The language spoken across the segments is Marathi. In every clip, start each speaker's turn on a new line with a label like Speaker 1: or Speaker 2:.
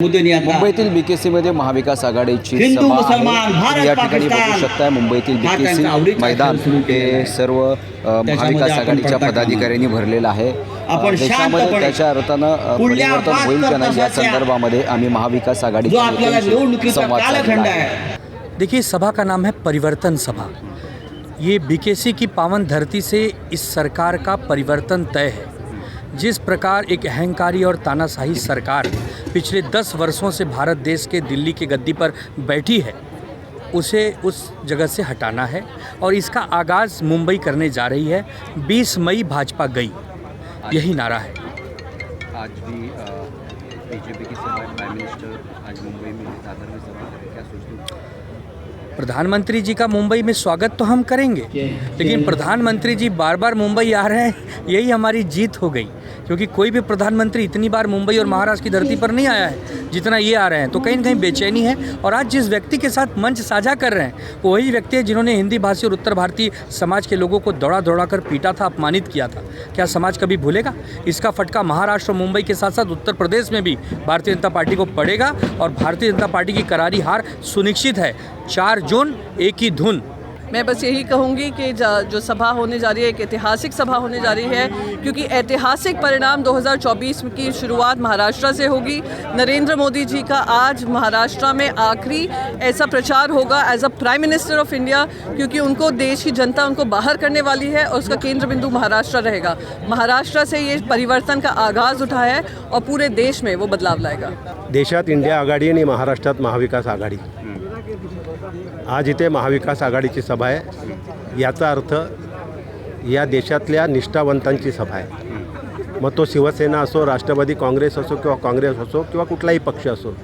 Speaker 1: मुंबईतील बीकेसीमध्ये महाविकास आघाडीची
Speaker 2: हिंदू
Speaker 1: सभा
Speaker 2: मुसलमान
Speaker 1: आहे.
Speaker 2: भारत
Speaker 1: या ठिकाणी बघू
Speaker 2: पाकिस्तान
Speaker 1: शकता मुंबईतील
Speaker 2: हा
Speaker 1: बीकेसी
Speaker 2: त्यांचा आवडीचा
Speaker 1: मैदान
Speaker 2: खेळ सुरू केलेला
Speaker 1: हे
Speaker 2: आहे.
Speaker 1: सर्व महाविकास
Speaker 2: आपण
Speaker 1: आघाडीच्या
Speaker 2: पडता
Speaker 1: पदाधिकाऱ्यांनी भरलेलं आहे.
Speaker 2: आपण
Speaker 1: देशामध्ये
Speaker 2: शांतपणे
Speaker 1: त्याच्या अर्थानं
Speaker 2: पुढल्या
Speaker 1: परिवर्तन होईल का नाही या
Speaker 2: 72
Speaker 1: संदर्भामध्ये आम्ही महाविकास
Speaker 2: जो
Speaker 1: आघाडीच्या
Speaker 2: आपल्याला
Speaker 1: नेत्यांशी
Speaker 2: निवडणुकीचा
Speaker 1: संवाद साधला
Speaker 2: कालखंड
Speaker 1: आहे.
Speaker 2: आहे.
Speaker 3: देखिए, सभा का नाम है परिवर्तन सभा। ये बीकेसी की पावन धरती से इस सरकार का परिवर्तन तय है। जिस प्रकार एक अहंकारी और तानाशाही सरकार पिछले 10 वर्षों से भारत देश के दिल्ली की गद्दी पर बैठी है, उसे उस जगह से हटाना है और इसका आगाज़ मुंबई करने जा रही है। 20 मई भाजपा गई, यही नारा है।
Speaker 1: आज भी बीजेपी की सभा है, प्राइम मिनिस्टर आज मुंबई में दादर में सभा है, क्या सोचते हैं?
Speaker 3: प्रधानमंत्री जी का मुंबई में स्वागत तो हम करेंगे, लेकिन प्रधानमंत्री जी बार बार मुंबई आ रहे हैं, यही हमारी जीत हो गई। क्योंकि कोई भी प्रधानमंत्री इतनी बार मुंबई और महाराष्ट्र की धरती पर नहीं आया है जितना ये आ रहे हैं, तो कहीं न कहीं बेचैनी है। और आज जिस व्यक्ति के साथ मंच साझा कर रहे हैं वो वही व्यक्ति है जिन्होंने हिंदी भाषी और उत्तर भारतीय समाज के लोगों को दौड़ा दौड़ा कर पीटा था, अपमानित किया था। क्या समाज कभी भूलेगा? इसका फटका महाराष्ट्र और मुंबई के साथ साथ उत्तर प्रदेश में भी भारतीय जनता पार्टी को पड़ेगा और भारतीय जनता पार्टी की करारी हार सुनिश्चित है। 4 जून एक ही धुन।
Speaker 4: मैं बस यही कहूँगी कि जो सभा होने जा रही है एक ऐतिहासिक सभा होने जा रही है, क्योंकि ऐतिहासिक परिणाम 2024 की शुरुआत महाराष्ट्र से होगी। नरेंद्र मोदी जी का आज महाराष्ट्र में आखिरी ऐसा प्रचार होगा as a prime minister of India, क्योंकि उनको देश की जनता उनको बाहर करने वाली है और उसका केंद्र बिंदु महाराष्ट्र रहेगा। महाराष्ट्र से ये परिवर्तन का आगाज़ उठा है और पूरे देश में वो बदलाव लाएगा।
Speaker 5: देशात इंडिया आघाडी आणि महाराष्ट्रात महाविकास आघाडी। आज इथे महाविकास आघाडीची सभा आहे। याचा अर्थ या देशातल्या निष्ठावंतांची सभा आहे। मग तो शिवसेना असो, राष्ट्रवादी काँग्रेस असो किंवा काँग्रेस असो किंवा कुठलाही पक्ष असो,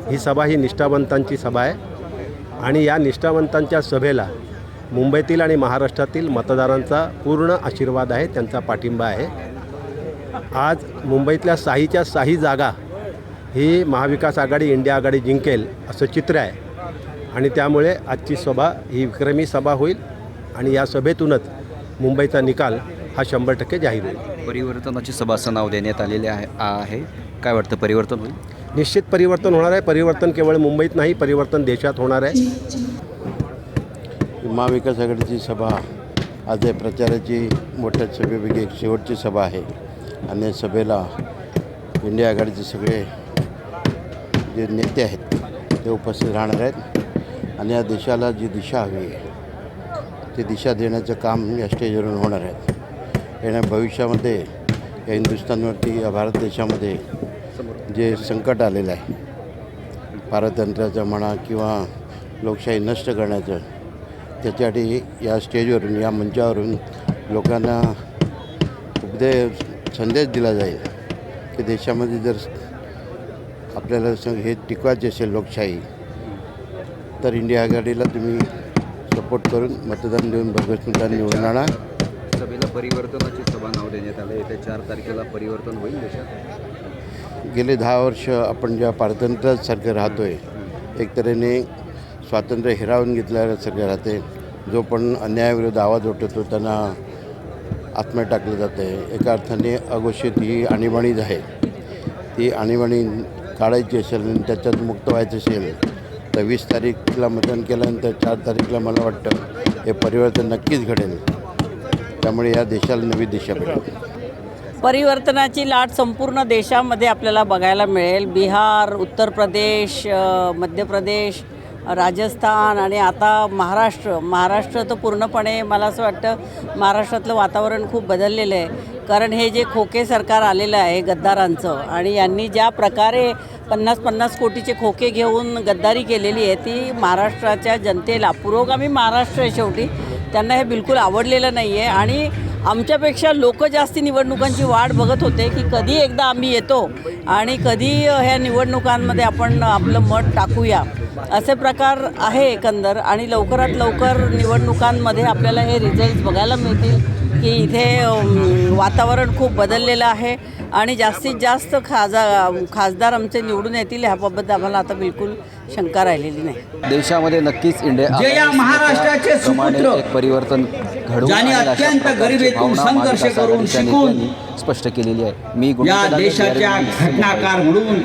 Speaker 5: ही सभा ही निष्ठावंतांची सभा आहे। आणि या निष्ठावंतांच्या सभेला मुंबईतील आणि महाराष्ट्रातील मतदारांचा पूर्ण आशीर्वाद आहे, त्यांचा पाठिंबा आहे। आज मुंबईतल्या 6च्या 6 जागा ही महाविकास आघाडी इंडिया आघाडी जिंकेल असं चित्र आहे। आणि त्यामुळे आजची सभा ही विक्रमी सभा होईल आणि या सभेतूनच मुंबईचा निकाल हा 100% जाहीर होईल।
Speaker 1: परिवर्तनाची सभा असं नाव देण्यात आलेले आहे। काय वाटतं, परिवर्तन होईल?
Speaker 5: निश्चित परिवर्तन होणार आहे। परिवर्तन केवळ मुंबईत नाही, परिवर्तन देशात होणार आहे।
Speaker 6: महाविकास आघाडीची सभा आज आहे प्रचाराची मोठ्या सभेपैकी एक शेवटची सभा आहे आणि या सभेला इंडिया आघाडीचे सगळे जे नेते आहेत ते उपस्थित राहणार आहेत आणि या देशाला जी दिशा हवी आहे ती दिशा देण्याचं काम या स्टेजवरून होणार आहे। येण्या भविष्यामध्ये या हिंदुस्थानवरती या भारत देशामध्ये जे संकट आलेलं आहे, पारतंत्र्याचं म्हणा किंवा लोकशाही नष्ट करण्याचं, त्याच्यासाठी या स्टेजवरून या मंचावरून लोकांना संदेश दिला जाईल की देशामध्ये जर आपल्याला हे टिकवायचे असेल लोकशाही, तर इंडिया आघाडीला तुम्ही सपोर्ट करून मतदान देऊन भरघोस मतदान निवडून आणा।
Speaker 1: सभेला परिवर्तनाची सभा नाव देण्यात आलं. येत्या 4 तारखेला परिवर्तन होईल देशात.
Speaker 6: गेले 10 वर्ष आपण ज्या पारतंत्र्यासारखं राहतो आहे, एक तऱ्हेने स्वातंत्र्य हिरावून घेतल्यासारखे राहते। जो पण अन्यायाविरुद्ध आवाज उठवतो त्यांना आत्म्यात टाकलं जातं आहे। एका अर्थाने अघोषित ही आणीबाणीच आहे। ती आणीबाणी काढायची असेल आणि त्याच्यात मुक्त व्हायचं असेल तर 20 तारीखला मतदान केल्यानंतर 4 तारीखला मला वाटतं हे परिवर्तन नक्कीच घडेल। त्यामुळे या देशाला नवी दिशा मिळेल।
Speaker 7: परिवर्तनाची लाट संपूर्ण देशामध्ये आपल्याला बघायला मिळेल। बिहार, उत्तर प्रदेश, मध्य प्रदेश, राजस्थान आणि आता महाराष्ट्र तर पूर्णपणे मला असं वाटतं महाराष्ट्रातलं वातावरण खूप बदललेलं आहे। कारण हे जे खोके सरकार आलेलं आहे गद्दारांचं, आणि यांनी ज्या प्रकारे 50-50 कोटीचे खोके घेऊन गद्दारी केलेली आहे ती महाराष्ट्राच्या जनतेला, पुरोगामी महाराष्ट्र आहे शेवटी, त्यांना हे बिलकुल आवडलेलं नाही आहे। आणि आमच्यापेक्षा लोक जास्ती निवडणुकांची वाट बघत होते की कधी एकदा आम्ही येतो आणि कधी ह्या निवडणुकांमध्ये आपण आपलं मत टाकूया, असे प्रकार आहे एकंदर। आणि लवकरात लवकर निवडणुकांमध्ये आपल्याला हे रिझल्ट बघायला मिळतील की इथे वातावरण खूप बदललेलं आहे आणि जास्तीत जास्त खासदार आमचे निवडून येतील ह्याबाबत आम्हाला आता बिलकुल शंका राहिलेली नाही।
Speaker 1: देशामध्ये नक्कीच इंडिया
Speaker 2: जे या महाराष्ट्राचे सुपुत्र
Speaker 1: एक परिवर्तन घडवून
Speaker 2: ज्यांनी
Speaker 1: आणेल अशा
Speaker 2: अत्यंत
Speaker 1: प्रकारची
Speaker 2: गरिबीतून
Speaker 1: भावना
Speaker 2: संघर्ष
Speaker 1: महाविकास
Speaker 2: करून
Speaker 1: आघाडीच्या
Speaker 2: शिकून
Speaker 1: नेत्यांनी स्पष्ट केलेली आहे। मी
Speaker 2: या
Speaker 1: गुणवंत
Speaker 2: देशाच्या
Speaker 1: मुंबई.
Speaker 2: घटनाकार म्हणून